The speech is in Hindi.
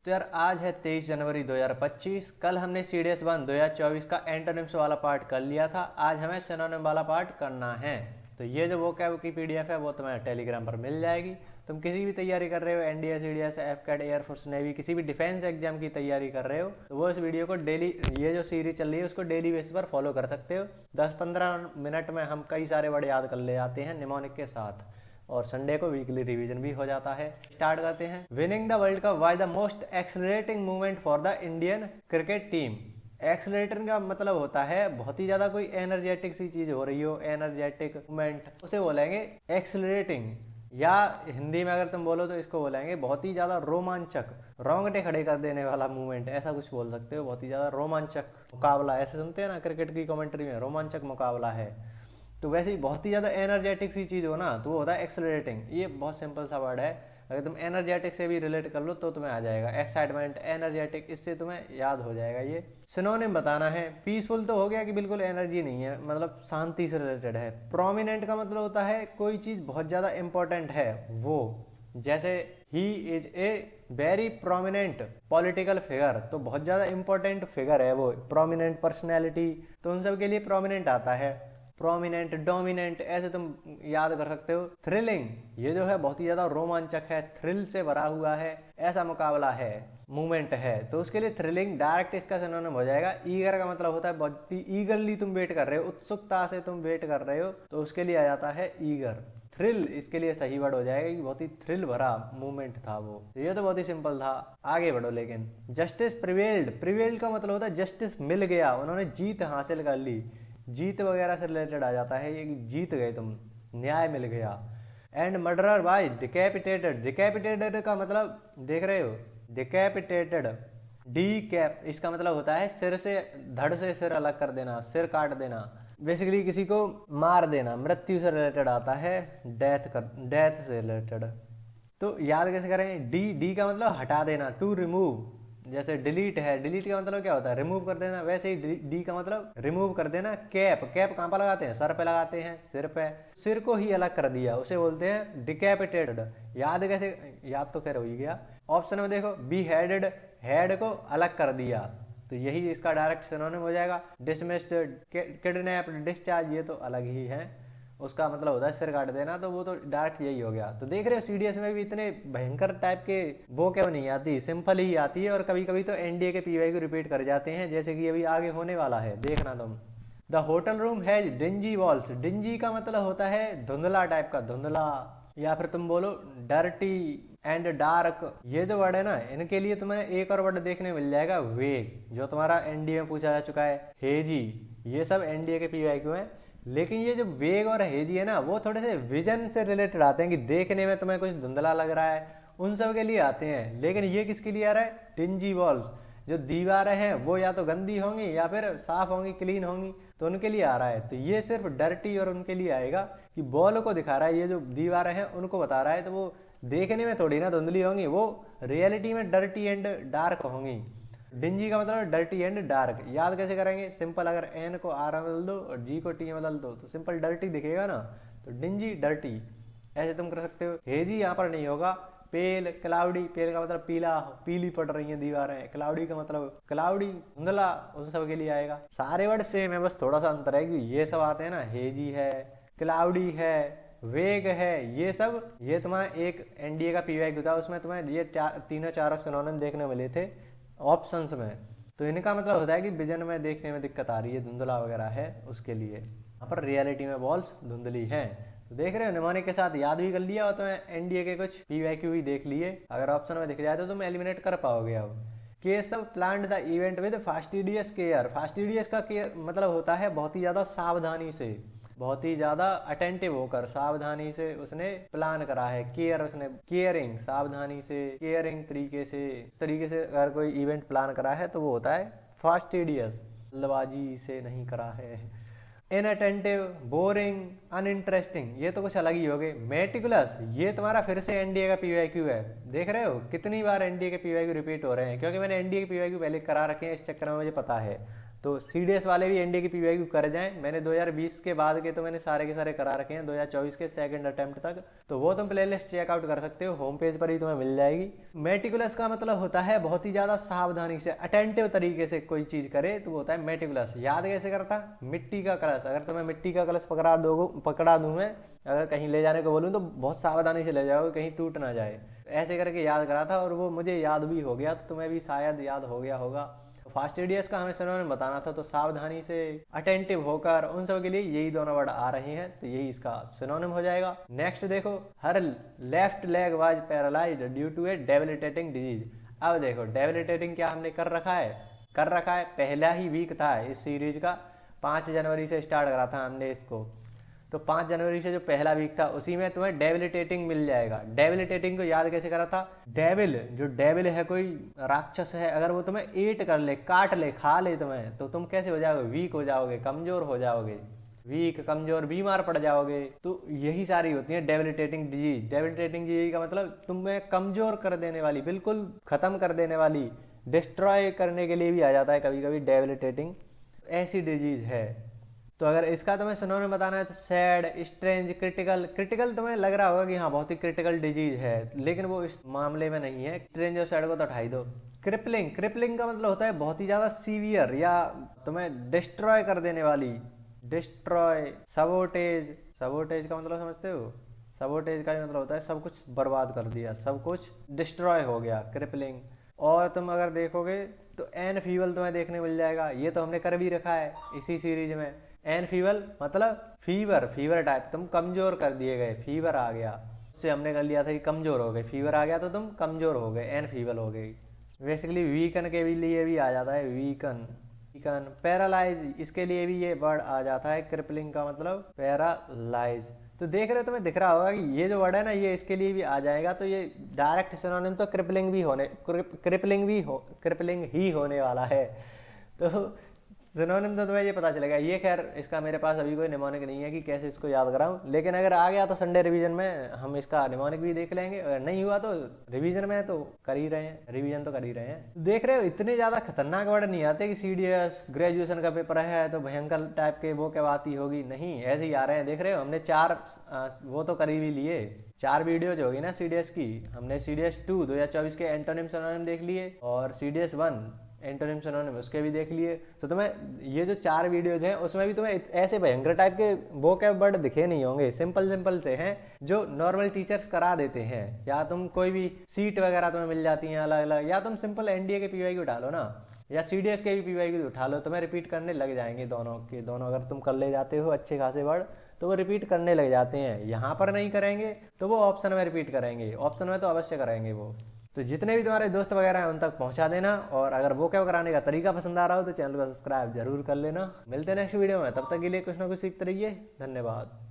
तो यार आज है 23 जनवरी 2025। कल हमने CDS 1 2024 का एंटोनिम्स वाला पार्ट कर लिया था। आज हमें सिनोनिम वाला पार्ट करना है। तो ये जो वोकैब की PDF है वो तुम्हें टेलीग्राम पर मिल जाएगी। तुम किसी भी तैयारी कर रहे हो, NDA CDS FCAT air force navy किसी भी डिफेंस एग्जाम की तैयारी कर रहे हो तो वो इस वीडियो को डेली, ये जो सीरीज चल रही है उसको डेली बेसिस पर फॉलो कर सकते हो। 10-15 मिनट में हम कई सारे वर्ड याद कर ले जाते हैं निमोनिक के साथ, और संडे को वीकली रिवीजन भी हो जाता है। स्टार्ट करते हैं। Winning the world cup was the most accelerating movement for the Indian cricket team. Accelerating का मतलब होता है बहुत ही ज्यादा कोई एनर्जेटिक सी चीज हो रही हो, एनर्जेटिक मूवमेंट, उसे बोलेंगे एक्सलरेटिंग। या हिंदी में अगर तुम बोलो तो इसको बोलेंगे बहुत ही ज्यादा रोमांचक, रोंगटे खड़े कर देने वाला मूवमेंट, ऐसा कुछ बोल सकते हो। बहुत ही ज्यादा रोमांचक मुकाबला, ऐसे सुनते हैं ना क्रिकेट की कमेंट्री में, रोमांचक मुकाबला है। तो वैसे ही बहुत ही ज़्यादा एनर्जेटिक सी चीज़ हो ना तो वो होता है एक्सलरेटिंग। ये बहुत सिंपल सा वर्ड है, अगर तुम एनर्जेटिक से भी रिलेट कर लो तो तुम्हें आ जाएगा। एक्साइटमेंट, एनर्जेटिक, इससे तुम्हें याद हो जाएगा। ये सिनोनिम बताना है। पीसफुल तो हो गया कि बिल्कुल एनर्जी नहीं है, मतलब शांति से रिलेटेड है। प्रोमिनेंट का मतलब होता है कोई चीज़ बहुत ज़्यादा इंपॉर्टेंट है वो, जैसे he is a very prominent political figure, तो बहुत ज़्यादा इंपॉर्टेंट फिगर है वो, प्रोमिनेंट पर्सनैलिटी, तो उन सब के लिए प्रोमिनेंट आता है। प्रोमिनेंट, डोमिनेंट, ऐसे तुम याद कर सकते हो। थ्रिलिंग, ये जो है बहुत ही ज्यादा रोमांचक है, थ्रिल से भरा हुआ है, ऐसा मुकाबला है, मूवमेंट है, तो उसके लिए थ्रिलिंग डायरेक्ट इसका सिनोनिम हो जाएगा। ईगर का मतलब होता है बहुत ही ईगरली तुम वेट कर रहे हो, उत्सुकता से तुम वेट कर रहे हो, तो उसके लिए आ जाता है ईगर। थ्रिल इसके लिए सही वर्ड हो जाएगा कि बहुत ही थ्रिल भरा मूवमेंट था वो। तो ये तो बहुत ही सिंपल था, आगे बढ़ो। लेकिन जस्टिस प्रिवेल्ड, प्रिवेल्ड का मतलब होता है जस्टिस मिल गया, उन्होंने जीत हासिल कर ली, जीत वगैरह से रिलेटेड आ जाता है ये, जीत गए तुम, न्याय मिल गया। And murderer by decapitated, decapitated का मतलब देख रहे हो, डिकैपिटेटेड, डी कैप, इसका मतलब होता है सिर से, धड़ से सिर अलग कर देना, सिर काट देना, बेसिकली किसी को मार देना, मृत्यु से रिलेटेड आता है, डेथ से रिलेटेड। तो याद कैसे करें। डी, डी का मतलब हटा देना, टू रिमूव। जैसे डिलीट है, डिलीट का मतलब क्या होता है, रिमूव कर देना, वैसे ही डी का मतलब रिमूव कर देना। कैप, कैप कहाँ पर लगाते हैं, सर पे लगाते हैं, सिर पे, सिर को ही अलग कर दिया, उसे बोलते हैं डिकैपिटेटेड। याद कैसे, याद तो खैर हो ही गया। ऑप्शन में देखो, बी हेडेड, हेड को अलग कर दिया, तो यही इसका डायरेक्ट सिनोनिम हो जाएगा। डिसमिस्ड, किडनैप्ड, डिस्चार्ज, ये तो अलग ही है, उसका मतलब होता है सिर काट देना, तो वो तो डायरेक्ट यही हो गया। तो देख रहे हो CDS में भी इतने भयंकर टाइप के वो क्यों नहीं आती, सिंपल ही आती है, और कभी कभी तो NDA के PY को रिपीट कर जाते हैं, जैसे कि अभी आगे होने वाला है, देखना तुम। The hotel room has dingy walls, dingy का मतलब होता है धुंधला टाइप का, धुंधला, या फिर तुम बोलो डर्टी एंड डार्क। ये जो वर्ड है ना, इनके लिए तुम्हें एक और वर्ड देखने मिल जाएगा, वेग, जो तुम्हारा NDA में पूछा जा चुका है, हेजी, ये सब NDA के PY हैं। लेकिन ये जो वेग और हेजी है ना, वो थोड़े से विजन से रिलेटेड आते हैं, कि देखने में तुम्हें कुछ धुंधला लग रहा है, उन सब के लिए आते हैं। लेकिन ये किसके लिए आ रहा है, डिंजी वॉल्स, जो दीवारें हैं वो या तो गंदी होंगी या फिर साफ होंगी, क्लीन होंगी, तो उनके लिए आ रहा है। तो ये सिर्फ डर्टी और उनके लिए आएगा, कि बॉल को दिखा रहा है, ये जो दीवारें हैं उनको बता रहा है, तो वो देखने में थोड़ी ना धुंधली होंगी, वो रियलिटी में डर्टी एंड डार्क होंगी। डिंजी का मतलब डर्टी एंड डार्क। याद कैसे करेंगे, सिंपल, अगर एन को आर में बदल दो और जी को टी में बदल दो तो सिंपल डर्टी दिखेगा ना, तो डिंजी, डर्टी, ऐसे तुम कर सकते हो। हेजी यहाँ पर नहीं होगा। पेल, क्लाउडी, पेल का मतलब पीला, पीली पड़ रही है दीवारें, क्लाउडी का मतलब क्लाउडी, धुंधला, उन सब के लिए आएगा। सारे वर्ड सेम है, बस थोड़ा सा अंतर है कि ये सब आते हैं ना, हेजी है, क्लाउडी है, वेग है, ये सब, ये तुम्हारा एक NDA का PY था, उसमें तुम्हें ये तीनों चारों सिनोनिम देखने मिले थे ऑप्शंस में। तो इनका मतलब होता है कि विजन में देखने में दिक्कत आ रही है, धुंधला वगैरह है, उसके लिए। यहाँ पर रियलिटी में बॉल्स धुंधली हैं। तो देख रहे हो, निमोनिक के साथ याद भी कर लिया, और तो NDA के कुछ PYQ भी देख लिए, अगर ऑप्शन में दिख जाए तो तुम एलिमिनेट कर पाओगे। अब Keshav planned the event with fastidious care, fastidious का केयर मतलब होता है बहुत ही ज्यादा सावधानी से, बहुत ही ज्यादा अटेंटिव होकर, सावधानी से उसने प्लान करा है। केयर, उसने केयरिंग, सावधानी से, केयरिंग तरीके से अगर कोई इवेंट प्लान करा है तो वो होता है फास्टिडियस, जल्दबाजी से नहीं करा है। इनअटेंटिव, बोरिंग, अनइंटरेस्टिंग, ये तो कुछ अलग ही हो गए। मेटिकुलस, ये तुम्हारा फिर से NDA का PYQ है। देख रहे हो कितनी बार NDA के PYQ रिपीट हो रहे हैं, क्योंकि मैंने NDA के PYQ पहले करा रखे हैं, इस चक्कर में मुझे पता है। तो CDS वाले भी एनडीए की पीवाईक्यू कर जाएं। मैंने 2020 के बाद के तो मैंने सारे के सारे करा रखे हैं 2024 के सेकंड अटेम्प्ट तक, तो वो तुम प्लेलिस्ट चेकआउट कर सकते हो, होम पेज पर ही तुम्हें मिल जाएगी। मेटिकुलस का मतलब होता है बहुत ही ज़्यादा सावधानी से अटेंटिव तरीके से कोई चीज़ करे, तो वो होता है मेटिकुलस। याद कैसे करता? मिट्टी का कलश, अगर तुम्हें मिट्टी का कलश पकड़ा दूँ मैं, अगर कहीं ले जाने को बोलूँ तो बहुत सावधानी से ले जाओगे, कहीं टूट ना जाए। ऐसे करके याद करा था और वो मुझे याद भी हो गया, तो तुम्हें भी शायद याद हो गया होगा। फास्ट एडीएस का हमें सिनोनिम बताना था, तो सावधानी से, अटेंटिव होकर, उन सब के लिए यही दोनों वर्ड आ रहे हैं, तो यही इसका सिनोनिम हो जाएगा। नेक्स्ट देखो, her left leg was paralysed due to a debilitating disease. अब देखो डेबिलिटेटिंग क्या हमने कर रखा है, पहला ही वीक था इस सीरीज का, 5 जनवरी से स्टार्ट करा था हमने इसको, तो 5 जनवरी से जो पहला वीक था उसी में तुम्हें डेबिलिटेटिंग मिल जाएगा। डेबिलिटेटिंग को याद कैसे करा था? डेविल है, कोई राक्षस है, अगर वो तुम्हें ईट कर ले, काट ले, खा ले तुम्हें, तो तुम कैसे हो जाओगे? वीक हो जाओगे, कमजोर हो जाओगे, वीक, कमजोर, बीमार पड़ जाओगे। तो यही सारी होती है डेबिलिटेटिंग डिजीज। डेबिलिटेटिंग डिजीज का मतलब तुम्हें कमजोर कर देने वाली, बिल्कुल खत्म कर देने वाली, डिस्ट्रॉय करने के लिए भी आ जाता है कभी कभी डेबिलिटेटिंग, ऐसी डिजीज है। तो अगर इसका तुम्हें सिनोनिम बताना है तो सैड, स्ट्रेंज, क्रिटिकल तुम्हें लग रहा होगा कि हाँ बहुत ही क्रिटिकल डिजीज है, लेकिन वो इस मामले में नहीं है। स्ट्रेंज और सैड को तो हटाई दो। क्रिपलिंग का मतलब होता है बहुत ही ज़्यादा सीवियर या तुम्हें डिस्ट्रॉय कर देने वाली, डिस्ट्रॉय। सबोटेज का मतलब समझते हो? सबोटेज का मतलब होता है सब कुछ बर्बाद कर दिया, सब कुछ डिस्ट्रॉय हो गया, क्रिपलिंग। और तुम अगर देखोगे तो एनफीबल तुम्हें देखने मिल जाएगा, ये तो हमने कर भी रखा है इसी सीरीज में। एनफीबल मतलब फीवर टाइप, तुम कमजोर कर दिए गए, फीवर आ गया, उससे हमने कर लिया था कि कमजोर हो गए, फीवर आ गया तो तुम कमजोर हो गए, एनफीबल हो गई। बेसिकली वीकन के भी लिए भी आ जाता है, वीकन। पैरालाइज, इसके लिए भी ये वर्ड आ जाता है, क्रिपलिंग का मतलब पैरालाइज। तो देख रहे हो, तुम्हें दिख रहा होगा कि ये जो वर्ड है ना, ये इसके लिए भी आ जाएगा, तो ये डायरेक्ट सिनोनिम तो क्रिपलिंग ही होने वाला है। तो सिनोनिम तो तुम्हें ये पता चलेगा। ये खैर इसका मेरे पास अभी कोई निमोनिक नहीं है कि कैसे इसको याद कराऊं, लेकिन अगर आ गया तो संडे रिवीजन में हम इसका निमोनिक भी देख लेंगे, अगर नहीं हुआ तो रिवीजन में तो कर ही रहे हैं, रिवीजन तो कर ही रहे हैं। देख रहे हो, इतने ज़्यादा खतरनाक वर्ड नहीं आते कि CDS ग्रेजुएशन का पेपर है तो भयंकर टाइप के वो क्या बात ही होगी, नहीं, ऐसे ही आ रहे हैं। देख रहे हो, हमने 4 वो तो कर ही भी लिए, 4 वीडियोज होगी ना CDS की। हमने CDS 2 2024 के एंटोनिम सिनोनिम देख लिए, और CDS 1 एंटोनिम सिनोनिम उसके भी देख लिए। तो तुम्हें ये जो 4 वीडियोज हैं उसमें भी तुम्हें ऐसे भयंकर टाइप के वो क्या वर्ड दिखे नहीं होंगे, सिंपल से हैं जो नॉर्मल टीचर्स करा देते हैं, या तुम कोई भी सीट वगैरह तुम्हें मिल जाती हैं अलग अलग, या तुम सिंपल एनडीए के पीवाईक्यू उठा लो ना, या CDS के भी पीवाईक्यू उठा लो, तुम्हें रिपीट करने लग जाएंगे दोनों के दोनों। अगर तुम कर ले जाते हो अच्छे खासे वर्ड तो वो रिपीट करने लग जाते हैं। यहाँ पर नहीं करेंगे तो वो ऑप्शन में रिपीट करेंगे, ऑप्शन में तो अवश्य करेंगे वो। तो जितने भी तुम्हारे दोस्त वगैरह हैं उन तक पहुंचा देना, और अगर वो क्या कराने का तरीका पसंद आ रहा हो तो चैनल को सब्सक्राइब जरूर कर लेना। मिलते हैं नेक्स्ट वीडियो में, तब तक के लिए कुछ ना कुछ सीखते रहिए। धन्यवाद।